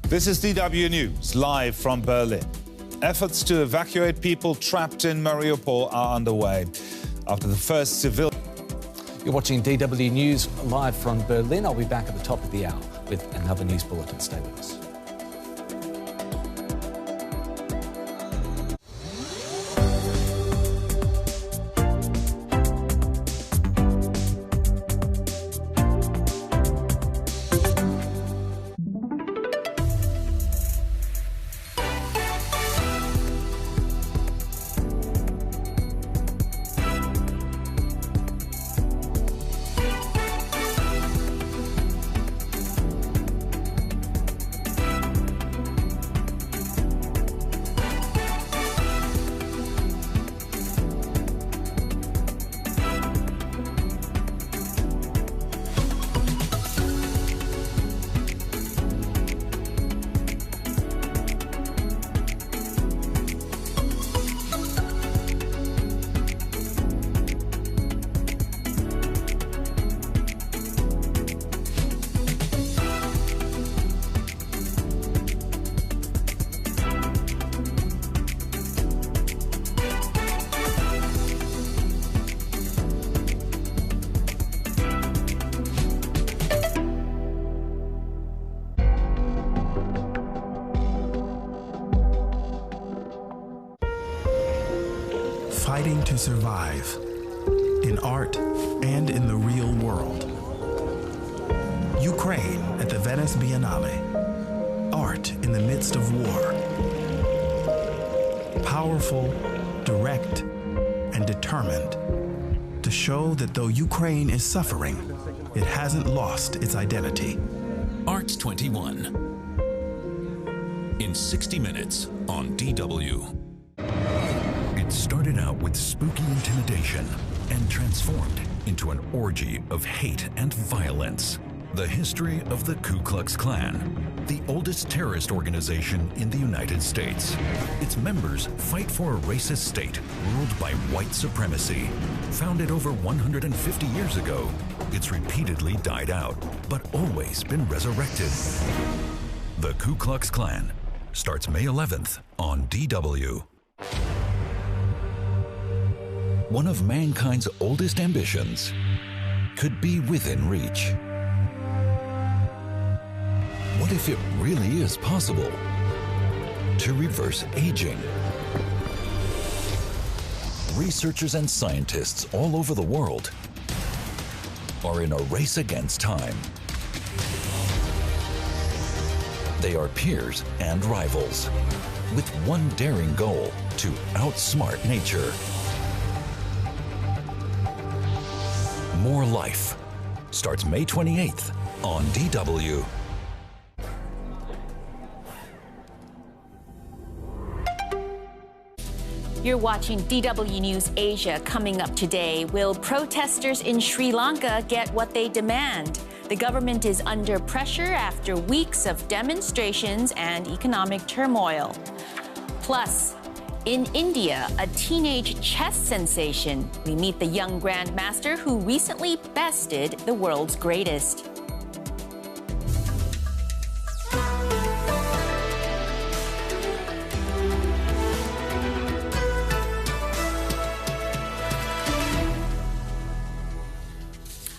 This is DW News, live from Berlin. Efforts to evacuate people trapped in Mariupol are underway. After the first civil... You're watching DW News live from Berlin. I'll be back at the top of the hour with another news bulletin. Stay with us. Fighting to survive, in art and in the real world. Ukraine at the Venice Biennale. Art in the midst of war. Powerful, direct, and determined to show that though Ukraine is suffering, it hasn't lost its identity. Arts 21. In 60 minutes on DW. It started out with spooky intimidation and transformed into an orgy of hate and violence. The history of the Ku Klux Klan, the oldest terrorist organization in the United States. Its members fight for a racist state ruled by white supremacy. Founded over 150 years ago, it's repeatedly died out, but always been resurrected. The Ku Klux Klan starts May 11th on DW. One of mankind's oldest ambitions could be within reach. What if it really is possible to reverse aging? Researchers and scientists all over the world are in a race against time. They are peers and rivals with one daring goal: to outsmart nature. More Life starts May 28th on DW. You're watching DW News Asia. Coming up today, will protesters in Sri Lanka get what they demand? The government is under pressure after weeks of demonstrations and economic turmoil. Plus, in India, a teenage chess sensation. We meet the young grandmaster who recently bested the world's greatest.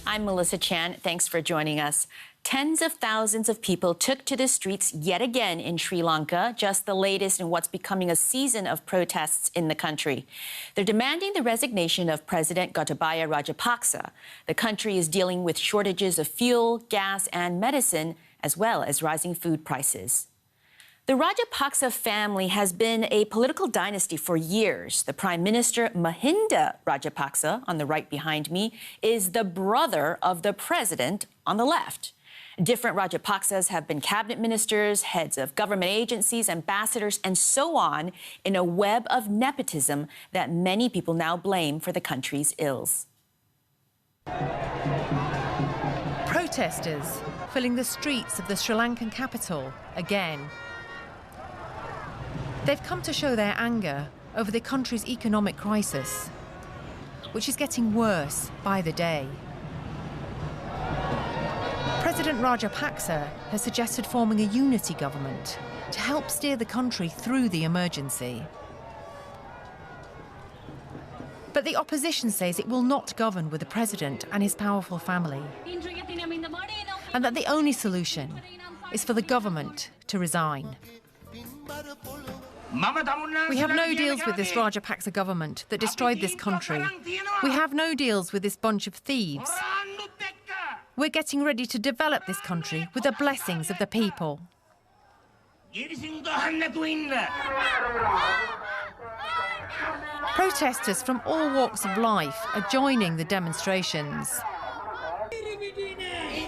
I'm Melissa Chan. Thanks for joining us. Tens of thousands of people took to the streets yet again in Sri Lanka, just the latest in what's becoming a season of protests in the country. They're demanding the resignation of President Gotabaya Rajapaksa. The country is dealing with shortages of fuel, gas, and medicine, as well as rising food prices. The Rajapaksa family has been a political dynasty for years. The Prime Minister, Mahinda Rajapaksa, on the right behind me, is the brother of the president on the left. Different Rajapaksas have been cabinet ministers, heads of government agencies, ambassadors, and so on, in a web of nepotism that many people now blame for the country's ills. Protesters filling the streets of the Sri Lankan capital again. They've come to show their anger over the country's economic crisis, which is getting worse by the day. President Rajapaksa has suggested forming a unity government to help steer the country through the emergency. But the opposition says it will not govern with the president and his powerful family, and that the only solution is for the government to resign. We have no deals with this Rajapaksa government that destroyed this country. We have no deals with this bunch of thieves. We're getting ready to develop this country with the blessings of the people. Protesters from all walks of life are joining the demonstrations.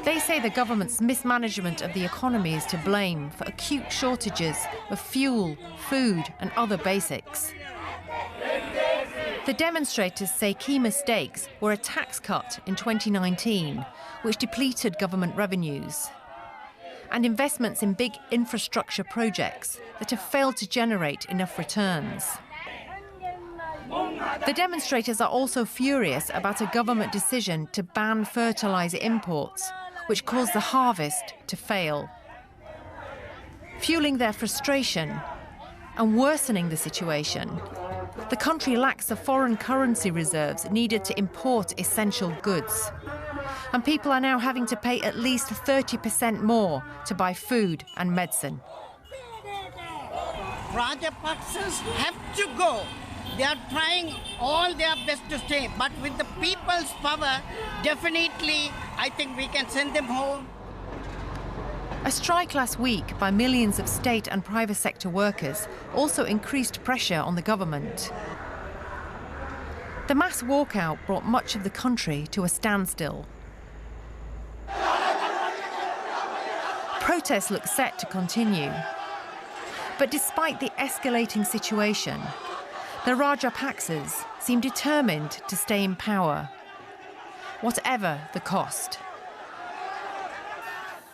They say the government's mismanagement of the economy is to blame for acute shortages of fuel, food and other basics. The demonstrators say key mistakes were a tax cut in 2019, which depleted government revenues, and investments in big infrastructure projects that have failed to generate enough returns. The demonstrators are also furious about a government decision to ban fertiliser imports, which caused the harvest to fail. Fueling their frustration and worsening the situation, the country lacks the foreign currency reserves needed to import essential goods. And people are now having to pay at least 30% more to buy food and medicine. Rajapaksas have to go. They are trying all their best to stay, but with the people's power, definitely, I think we can send them home. A strike last week by millions of state and private sector workers also increased pressure on the government. The mass walkout brought much of the country to a standstill. Protests look set to continue. But despite the escalating situation, the Rajapaksas seem determined to stay in power, whatever the cost.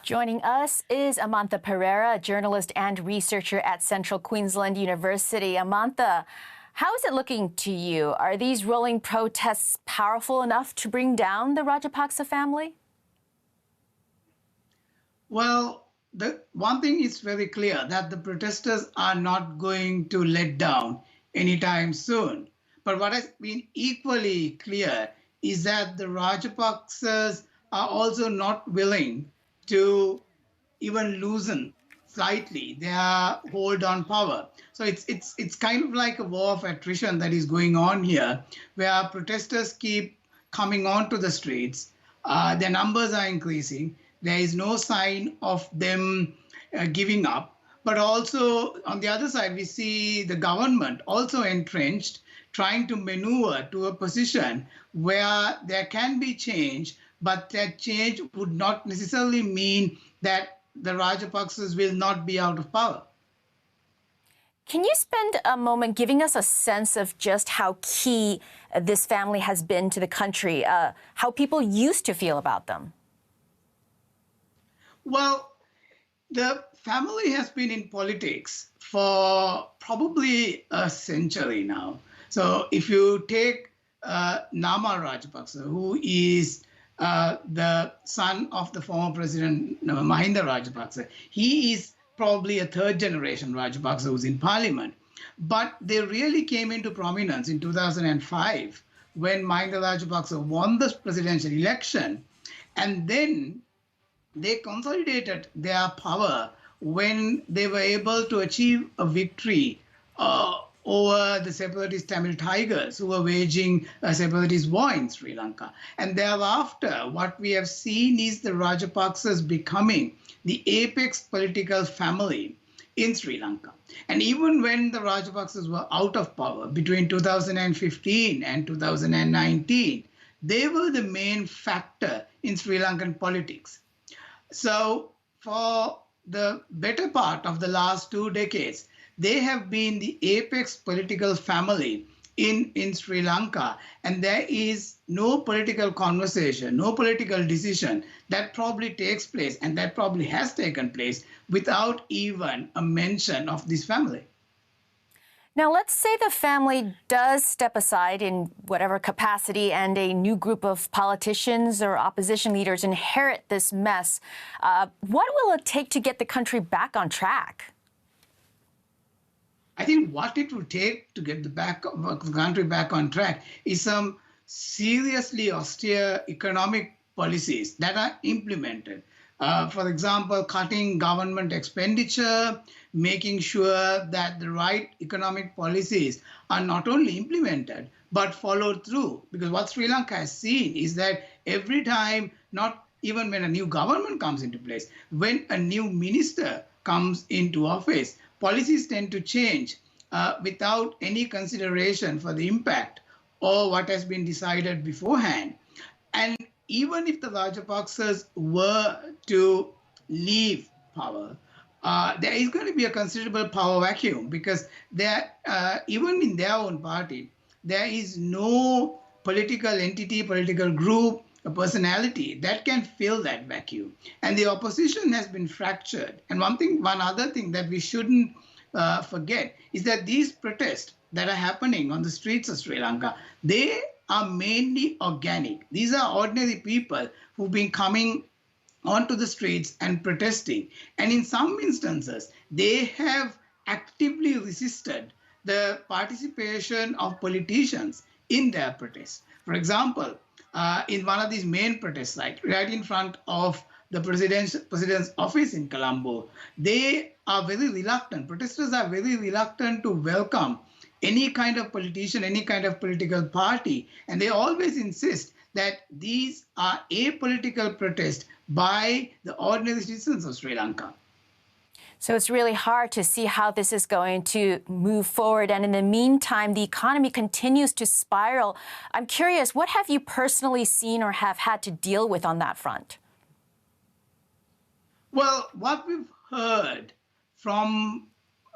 Joining us is Amantha Pereira, a journalist and researcher at Central Queensland University. Amantha, how is it looking to you? Are these rolling protests powerful enough to bring down the Rajapaksa family? Well, the one thing is very clear, that the protesters are not going to let down anytime soon. But what has been equally clear is that the Rajapaksas are also not willing to even loosen slightly their hold on power. So it's kind of like a war of attrition that is going on here, where protesters keep coming onto the streets. Their numbers are increasing. There is no sign of them giving up. But also, on the other side, we see the government also entrenched, trying to maneuver to a position where there can be change, but that change would not necessarily mean that the Rajapaksas will not be out of power. Can you spend a moment giving us a sense of just how key this family has been to the country, how people used to feel about them? Well, the family has been in politics for probably a century now. So if you take Nama Rajapaksa, who is the son of the former president Mahinda Rajapaksa, he is probably a third-generation Rajapaksa who's in parliament. But they really came into prominence in 2005 when Mahinda Rajapaksa won the presidential election, and then they consolidated their power when they were able to achieve a victory over the separatist Tamil Tigers who were waging a separatist war in Sri Lanka. And thereafter, what we have seen is the Rajapaksas becoming the apex political family in Sri Lanka. And even when the Rajapaksas were out of power between 2015 and 2019, they were the main factor in Sri Lankan politics. So for the better part of the last 2 decades, they have been the apex political family in Sri Lanka. And there is no political conversation, no political decision that probably takes place, and that probably has taken place, without even a mention of this family. Now, let's say the family does step aside in whatever capacity and a new group of politicians or opposition leaders inherit this mess. What will it take to get the country back on track? I think what it will take to get the country back on track is some seriously austere economic policies that are implemented. For example, cutting government expenditure, making sure that the right economic policies are not only implemented, but followed through. Because what Sri Lanka has seen is that every time, not even when a new government comes into place, when a new minister comes into office, policies tend to change without any consideration for the impact or what has been decided beforehand. And even if the Rajapaksas were to leave power, there is going to be a considerable power vacuum because even in their own party, there is no political entity, political group, a personality that can fill that vacuum. And the opposition has been fractured. And one other thing that we shouldn't forget is that these protests that are happening on the streets of Sri Lanka, they are mainly organic. These are ordinary people who've been coming onto the streets and protesting. And in some instances, they have actively resisted the participation of politicians in their protests. For example, in one of these main protests, like right in front of the president's office in Colombo, they are very reluctant. Protesters are very reluctant to welcome any kind of politician, any kind of political party. And they always insist that these are apolitical protests by the ordinary citizens of Sri Lanka. So it's really hard to see how this is going to move forward. And in the meantime, the economy continues to spiral. I'm curious, what have you personally seen or have had to deal with on that front? Well, what we've heard from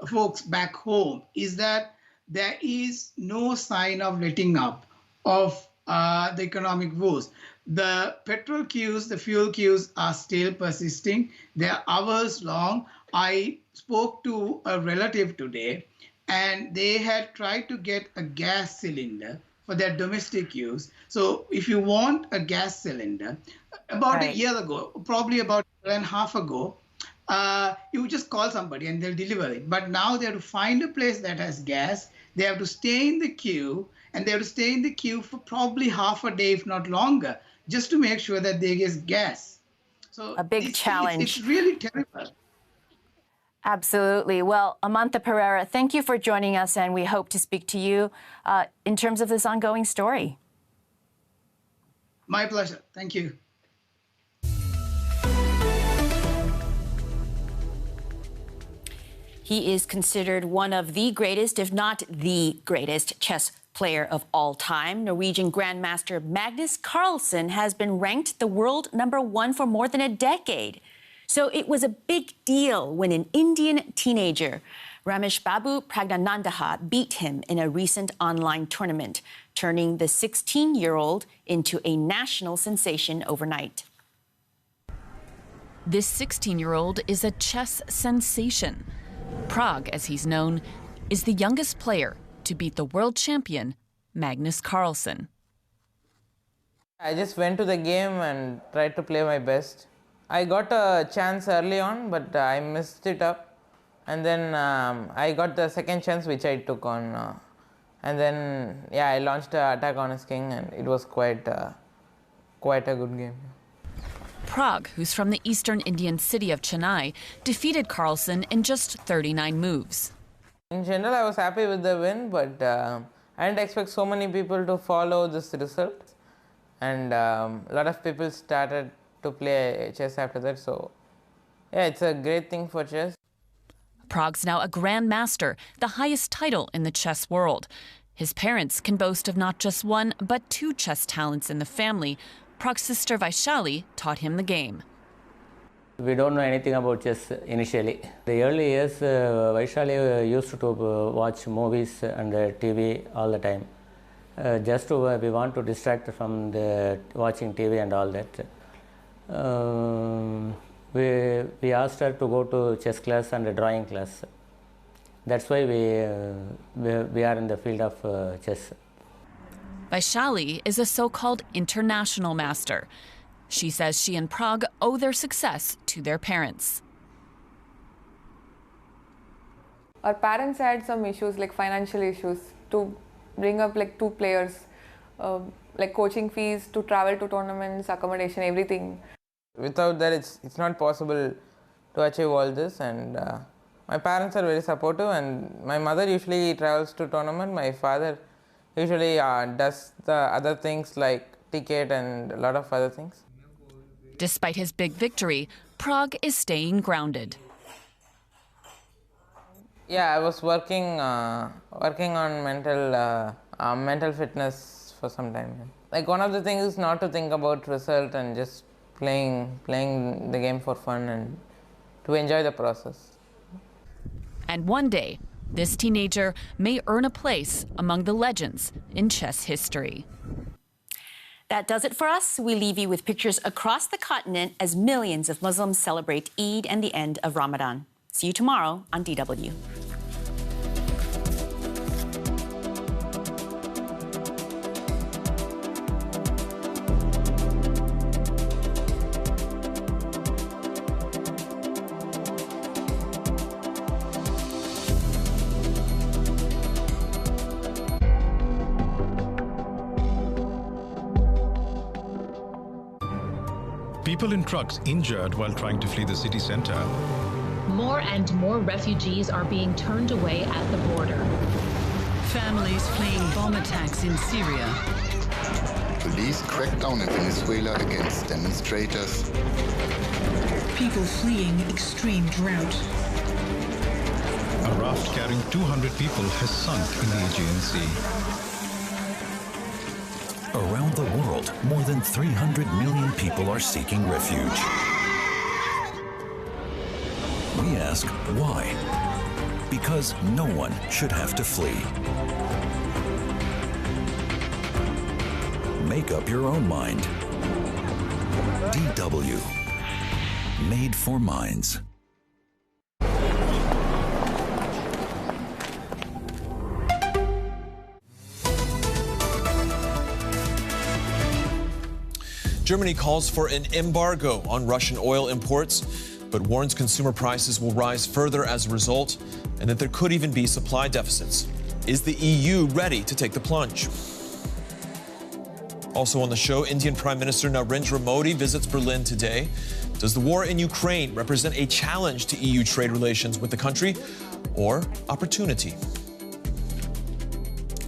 folks back home is that there is no sign of letting up of the economic woes. The petrol queues, the fuel queues are still persisting. They're hours long. I spoke to a relative today, and they had tried to get a gas cylinder for their domestic use. So if you want a gas cylinder, about a year ago, probably about a year and a half ago, you just call somebody and they'll deliver it. But now they have to find a place that has gas. They have to stay in the queue, and they have to stay in the queue for probably half a day, if not longer, just to make sure that they get gas. So a big challenge. It's really terrible. Absolutely. Well, Amantha Pereira, thank you for joining us, and we hope to speak to you in terms of this ongoing story. My pleasure. Thank you. He is considered one of the greatest, if not the greatest, chess player of all time. Norwegian Grandmaster Magnus Carlsen has been ranked the world #1 for more than a decade. So it was a big deal when an Indian teenager, Ramesh Babu Pragnanandaha, beat him in a recent online tournament, turning the 16-year-old into a national sensation overnight. This 16-year-old is a chess sensation. Prag, as he's known, is the youngest player to beat the world champion, Magnus Carlsen. I just went to the game and tried to play my best. I got a chance early on, but I missed it up. And then I got the second chance, which I took on. And then, yeah, I launched an attack on his king, and it was quite a good game. Prag, who's from the eastern Indian city of Chennai, defeated Carlsen in just 39 moves. In general, I was happy with the win, but I didn't expect so many people to follow this result. And a lot of people started to play chess after that, so yeah, it's a great thing for chess. Prag's now a grandmaster, the highest title in the chess world. His parents can boast of not just one, but 2 chess talents in the family. Prag's sister Vaishali taught him the game. We don't know anything about chess initially. The early years, Vaishali used to watch movies and TV all the time. We want to distract from the watching TV and all that. We asked her to go to chess class and drawing class. That's why we are in the field of chess. Vaishali is a so-called international master. She says she and Prague owe their success to their parents. Our parents had some issues, like financial issues, to bring up like 2 players, like coaching fees, to travel to tournaments, accommodation, everything. Without that, it's not possible to achieve all this, and my parents are very supportive, and my mother usually travels to tournament. My father usually does the other things like ticket and a lot of other things. Despite his big victory, Prague is staying grounded. Yeah, I was working on mental fitness for some time. Like, one of the things is not to think about result and just playing the game for fun and to enjoy the process. And one day, this teenager may earn a place among the legends in chess history. That does it for us. We leave you with pictures across the continent as millions of Muslims celebrate Eid and the end of Ramadan. See you tomorrow on DW. People in trucks injured while trying to flee the city center. More and more refugees are being turned away at the border. Families fleeing bomb attacks in Syria. Police crack down in Venezuela against demonstrators. People fleeing extreme drought. A raft carrying 200 people has sunk in the Aegean Sea. Around the world, more than 300 million people are seeking refuge. We ask why? Because no one should have to flee. Make up your own mind. DW. Made for minds. Germany calls for an embargo on Russian oil imports, but warns consumer prices will rise further as a result, and that there could even be supply deficits. Is the EU ready to take the plunge? Also on the show, Indian Prime Minister Narendra Modi visits Berlin today. Does the war in Ukraine represent a challenge to EU trade relations with the country, or opportunity?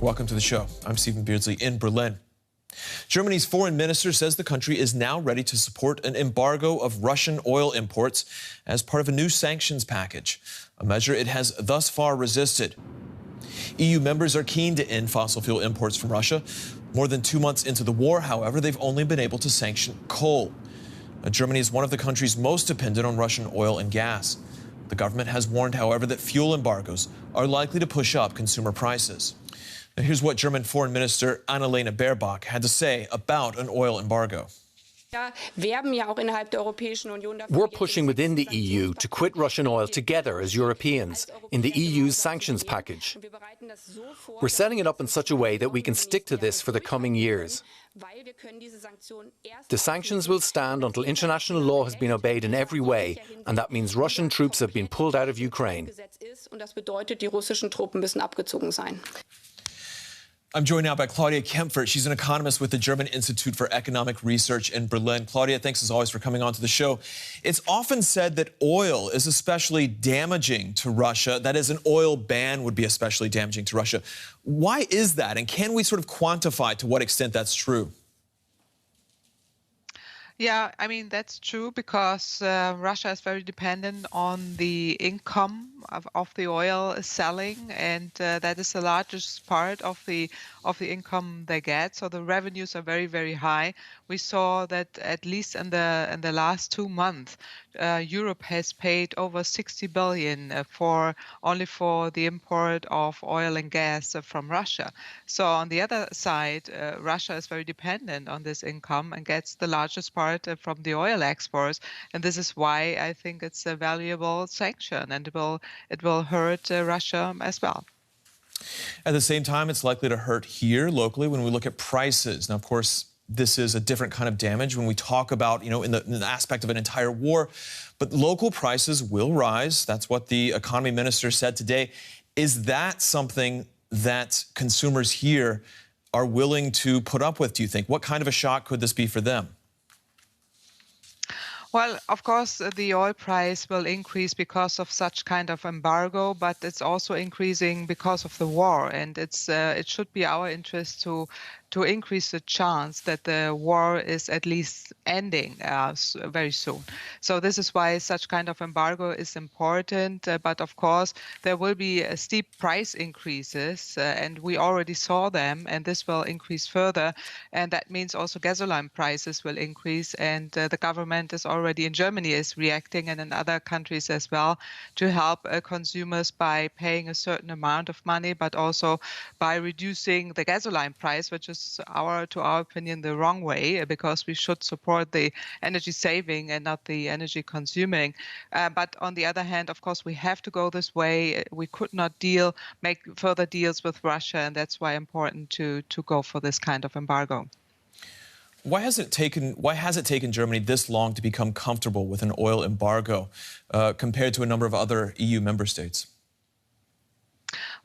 Welcome to the show. I'm Stephen Beardsley in Berlin. Germany's foreign minister says the country is now ready to support an embargo of Russian oil imports as part of a new sanctions package, a measure it has thus far resisted. EU members are keen to end fossil fuel imports from Russia. More than 2 months into the war, however, they've only been able to sanction coal. Germany is one of the countries most dependent on Russian oil and gas. The government has warned, however, that fuel embargoes are likely to push up consumer prices. Now, here's what German Foreign Minister Annalena Baerbock had to say about an oil embargo. We're pushing within the EU to quit Russian oil together as Europeans in the EU's sanctions package. We're setting it up in such a way that we can stick to this for the coming years. The sanctions will stand until international law has been obeyed in every way, and that means Russian troops have been pulled out of Ukraine. I'm joined now by Claudia Kempfert. She's an economist with the German Institute for Economic Research in Berlin. Claudia, thanks as always for coming on to the show. It's often said that oil is especially damaging to Russia. That is, an oil ban would be especially damaging to Russia. Why is that? And can we sort of quantify to what extent that's true? Yeah, I mean, that's true because Russia is very dependent on the income of the oil selling, and that is the largest part of the income they get. So the revenues are very, very high. We saw that at least in the last 2 months, Europe has paid over 60 billion only for the import of oil and gas from Russia. So on the other side, Russia is very dependent on this income and gets the largest part from the oil exports. And this is why I think it's a valuable sanction, and it will hurt Russia as well. At the same time, it's likely to hurt here locally when we look at prices. Now, of course, this is a different kind of damage when we talk about, in the aspect of an entire war. But local prices will rise. That's what the economy minister said today. Is that something that consumers here are willing to put up with, do you think? What kind of a shock could this be for them? Well, of course, the oil price will increase because of such kind of embargo, but it's also increasing because of the war. And it should be our interest to increase the chance that the war is at least ending very soon. So this is why such kind of embargo is important. But of course, there will be steep price increases, and we already saw them, and this will increase further. And that means also gasoline prices will increase, and the government is already in Germany is reacting, and in other countries as well, to help consumers by paying a certain amount of money, but also by reducing the gasoline price, which is to our opinion, the wrong way, because we should support the energy saving and not the energy consuming. But on the other hand, of course, we have to go this way. We could not make further deals with Russia, and that's why important to go for this kind of embargo. Why has it taken Germany this long to become comfortable with an oil embargo compared to a number of other EU member states?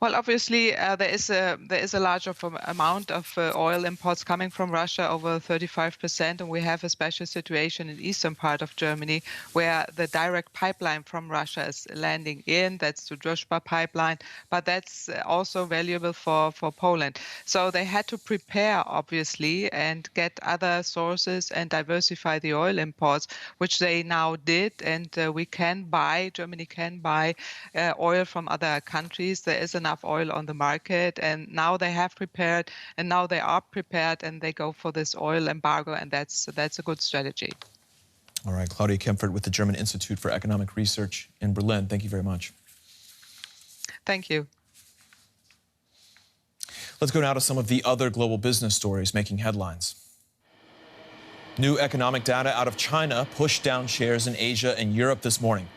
Well, obviously, there is a larger amount of oil imports coming from Russia, over 35%, and we have a special situation in the eastern part of Germany where the direct pipeline from Russia is landing in. That's the Druzhba pipeline, but that's also valuable for Poland. So they had to prepare, obviously, and get other sources and diversify the oil imports, which they now did, and Germany can buy oil from other countries. There is enough oil on the market, and now they have prepared, and now they are prepared, and they go for this oil embargo, and that's a good strategy. All right, Claudia Kempfert with the German Institute for Economic Research in Berlin. Thank you very much. Thank you. Let's go now to some of the other global business stories making headlines. New economic data out of China pushed down shares in Asia and Europe this morning.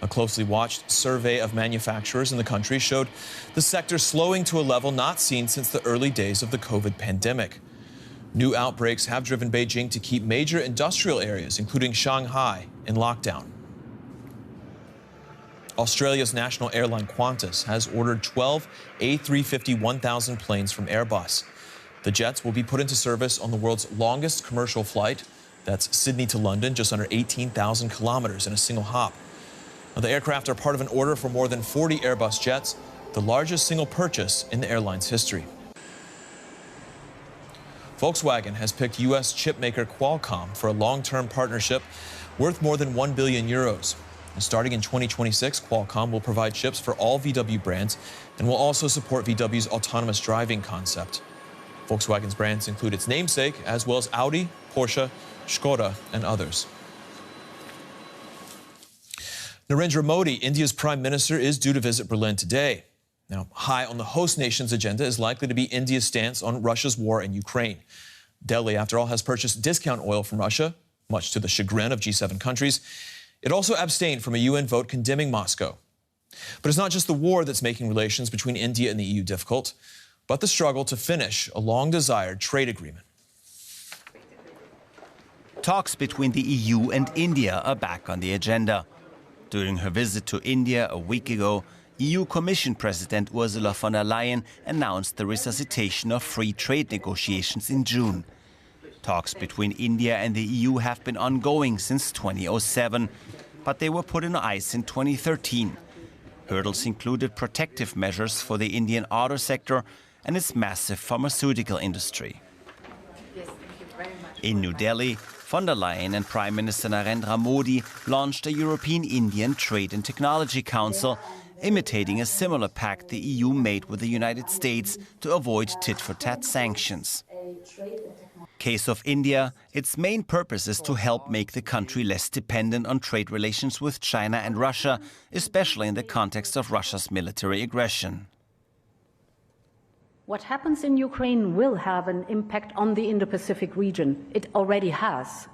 A closely watched survey of manufacturers in the country showed the sector slowing to a level not seen since the early days of the COVID pandemic. New outbreaks have driven Beijing to keep major industrial areas, including Shanghai, in lockdown. Australia's national airline Qantas has ordered 12 A350-1000 planes from Airbus. The jets will be put into service on the world's longest commercial flight. That's Sydney to London, just under 18,000 kilometers in a single hop. Now, the aircraft are part of an order for more than 40 Airbus jets, the largest single purchase in the airline's history. Volkswagen has picked U.S. chipmaker Qualcomm for a long-term partnership worth more than 1 billion euros. And starting in 2026, Qualcomm will provide chips for all VW brands and will also support VW's autonomous driving concept. Volkswagen's brands include its namesake, as well as Audi, Porsche, Skoda, and others. Narendra Modi, India's Prime Minister, is due to visit Berlin today. Now, high on the host nation's agenda is likely to be India's stance on Russia's war in Ukraine. Delhi, after all, has purchased discount oil from Russia, much to the chagrin of G7 countries. It also abstained from a UN vote condemning Moscow. But it's not just the war that's making relations between India and the EU difficult, but the struggle to finish a long-desired trade agreement. Talks between the EU and India are back on the agenda. During her visit to India a week ago, EU Commission President Ursula von der Leyen announced the resuscitation of free trade negotiations in June. Talks between India and the EU have been ongoing since 2007, but they were put on ice in 2013. Hurdles included protective measures for the Indian auto sector and its massive pharmaceutical industry. In New Delhi, von der Leyen and Prime Minister Narendra Modi launched a European-Indian Trade and Technology Council, imitating a similar pact the EU made with the United States to avoid tit-for-tat sanctions. Case of India, its main purpose is to help make the country less dependent on trade relations with China and Russia, especially in the context of Russia's military aggression. What happens in Ukraine will have an impact on the Indo-Pacific region. It already has.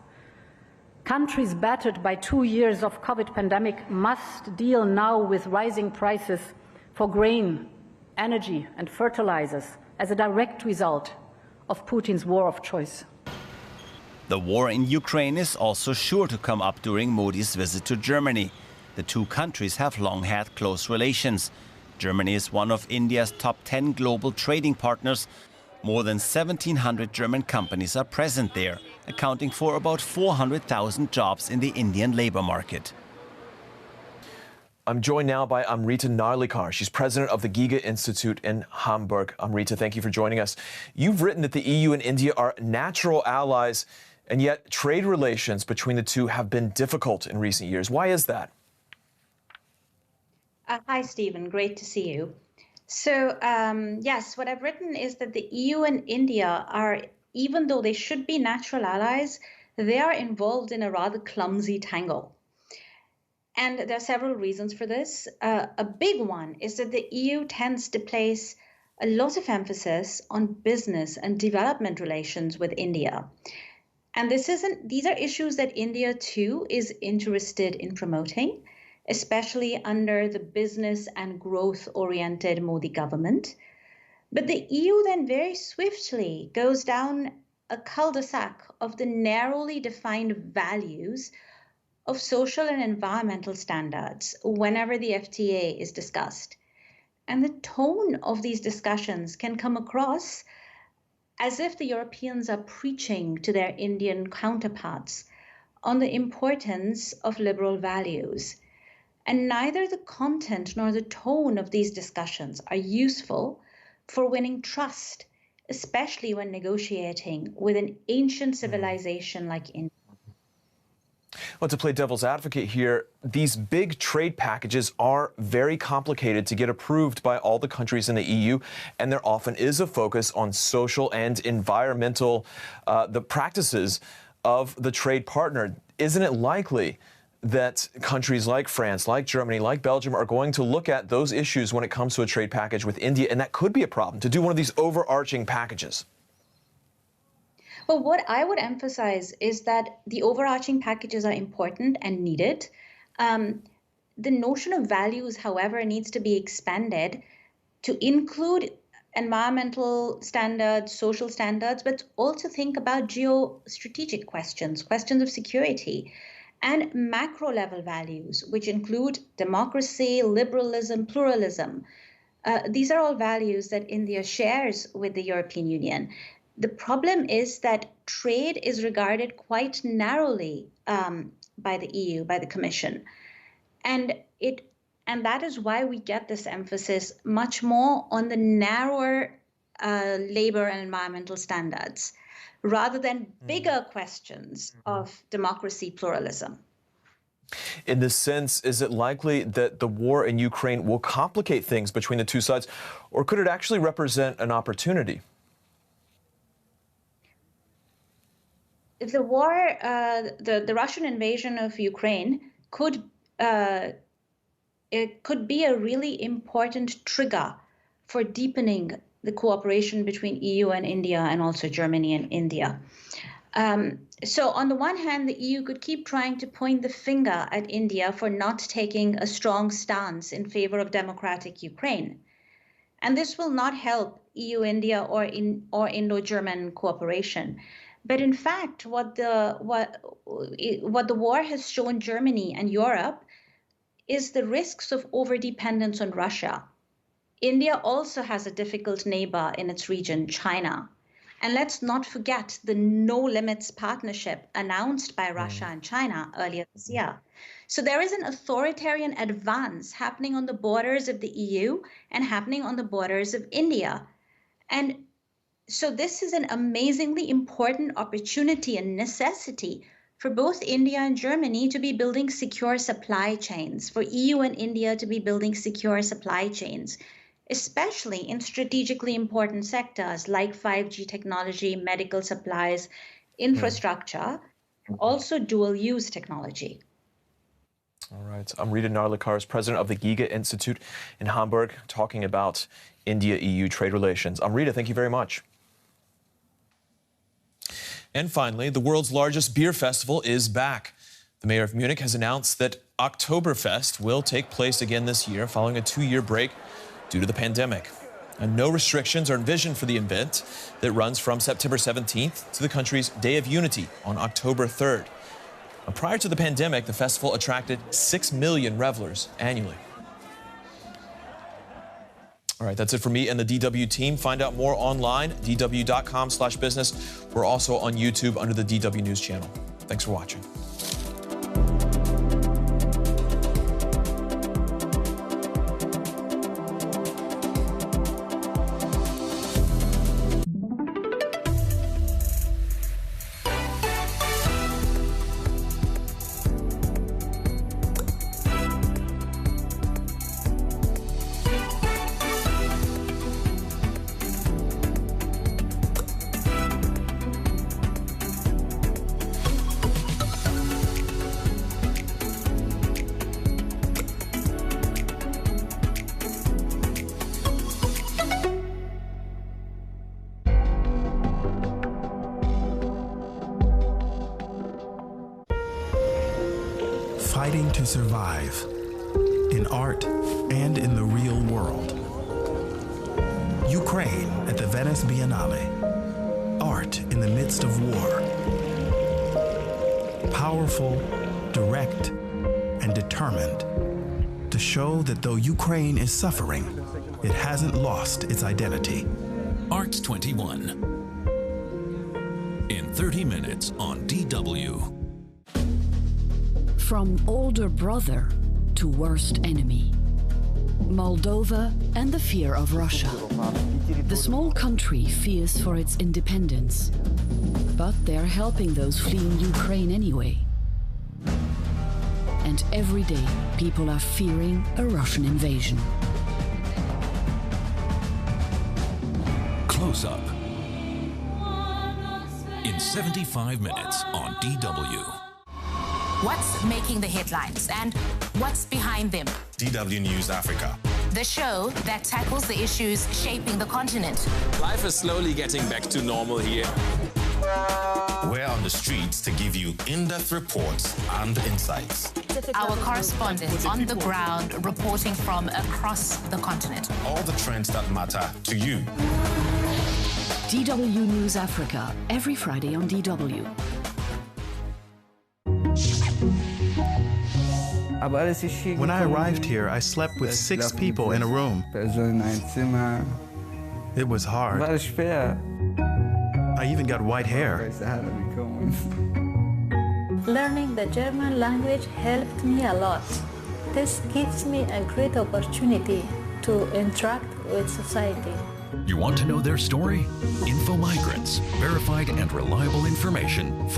Countries battered by 2 years of COVID pandemic must deal now with rising prices for grain, energy and fertilizers as a direct result of Putin's war of choice. The war in Ukraine is also sure to come up during Modi's visit to Germany. The two countries have long had close relations. Germany is one of India's top 10 global trading partners. More than 1,700 German companies are present there, accounting for about 400,000 jobs in the Indian labor market. I'm joined now by Amrita Narlikar. She's president of the Giga Institute in Hamburg. Amrita, thank you for joining us. You've written that the EU and India are natural allies, and yet trade relations between the two have been difficult in recent years. Why is that? Hi, Stephen. Great to see you. So, yes, what I've written is that the EU and India are, even though they should be natural allies, they are involved in a rather clumsy tangle. And there are several reasons for this. A big one is that the EU tends to place a lot of emphasis on business and development relations with India. And these are issues that India too is interested in promoting, especially under the business and growth-oriented Modi government. But the EU then very swiftly goes down a cul-de-sac of the narrowly defined values of social and environmental standards whenever the FTA is discussed. And the tone of these discussions can come across as if the Europeans are preaching to their Indian counterparts on the importance of liberal values. And neither the content nor the tone of these discussions are useful for winning trust, especially when negotiating with an ancient civilization like India. Well, to play devil's advocate here, these big trade packages are very complicated to get approved by all the countries in the EU, and there often is a focus on social and environmental the practices of the trade partner. Isn't it likely that countries like France, like Germany, like Belgium are going to look at those issues when it comes to a trade package with India, and that could be a problem, to do one of these overarching packages? Well, what I would emphasize is that the overarching packages are important and needed. The notion of values, however, needs to be expanded to include environmental standards, social standards, but also think about geostrategic questions, questions of security, and macro level values, which include democracy, liberalism, pluralism. These are all values that India shares with the European Union. The problem is that trade is regarded quite narrowly by the EU, by the Commission. And that is why we get this emphasis much more on the narrower labor and environmental standards, rather than bigger questions of democracy, pluralism. In this sense, is it likely that the war in Ukraine will complicate things between the two sides, or could it actually represent an opportunity? If the war, the Russian invasion of Ukraine could be a really important trigger for deepening the cooperation between EU and India, and also Germany and India. So on the one hand, the EU could keep trying to point the finger at India for not taking a strong stance in favor of democratic Ukraine. And this will not help EU-India or Indo-German cooperation. But in fact, what the war has shown Germany and Europe is the risks of overdependence on Russia. India also has a difficult neighbor in its region, China. And let's not forget the no-limits partnership announced by Russia and China earlier this year. So there is an authoritarian advance happening on the borders of the EU and happening on the borders of India. And so this is an amazingly important opportunity and necessity for both India and Germany to be building secure supply chains, for EU and India to be building secure supply chains, especially in strategically important sectors like 5G technology, medical supplies, infrastructure, and also dual-use technology. All right. Amrita Narlikar is president of the Giga Institute in Hamburg, talking about India-EU trade relations. Amrita, thank you very much. And finally, the world's largest beer festival is back. The mayor of Munich has announced that Oktoberfest will take place again this year, following a 2-year break due to the pandemic. And no restrictions are envisioned for the event that runs from September 17th to the country's Day of Unity on October 3rd. Now, prior to the pandemic, the festival attracted 6 million revelers annually. All right, that's it for me and the DW team. Find out more online, dw.com/business. We're also on YouTube under the DW News channel. Thanks for watching. Fighting to survive in art and in the real world. Ukraine at the Venice Biennale. Art in the midst of war. Powerful, direct, and determined to show that though Ukraine is suffering, it hasn't lost its identity. Arts 21. In 30 minutes on DW. From older brother to worst enemy. Moldova and the fear of Russia. The small country fears for its independence, but they're helping those fleeing Ukraine anyway. And every day, people are fearing a Russian invasion. Close Up. In 75 minutes on DW. What's making the headlines and what's behind them? DW News Africa. The show that tackles the issues shaping the continent. Life is slowly getting back to normal here. We're on the streets to give you in-depth reports and insights. Our correspondents on the ground reporting from across the continent. All the trends that matter to you. DW News Africa, every Friday on DW. When I arrived here, I slept with 6 people in a room. It was hard. I even got white hair. Learning the German language helped me a lot. This gives me a great opportunity to interact with society. You want to know their story? Info Migrants, verified and reliable information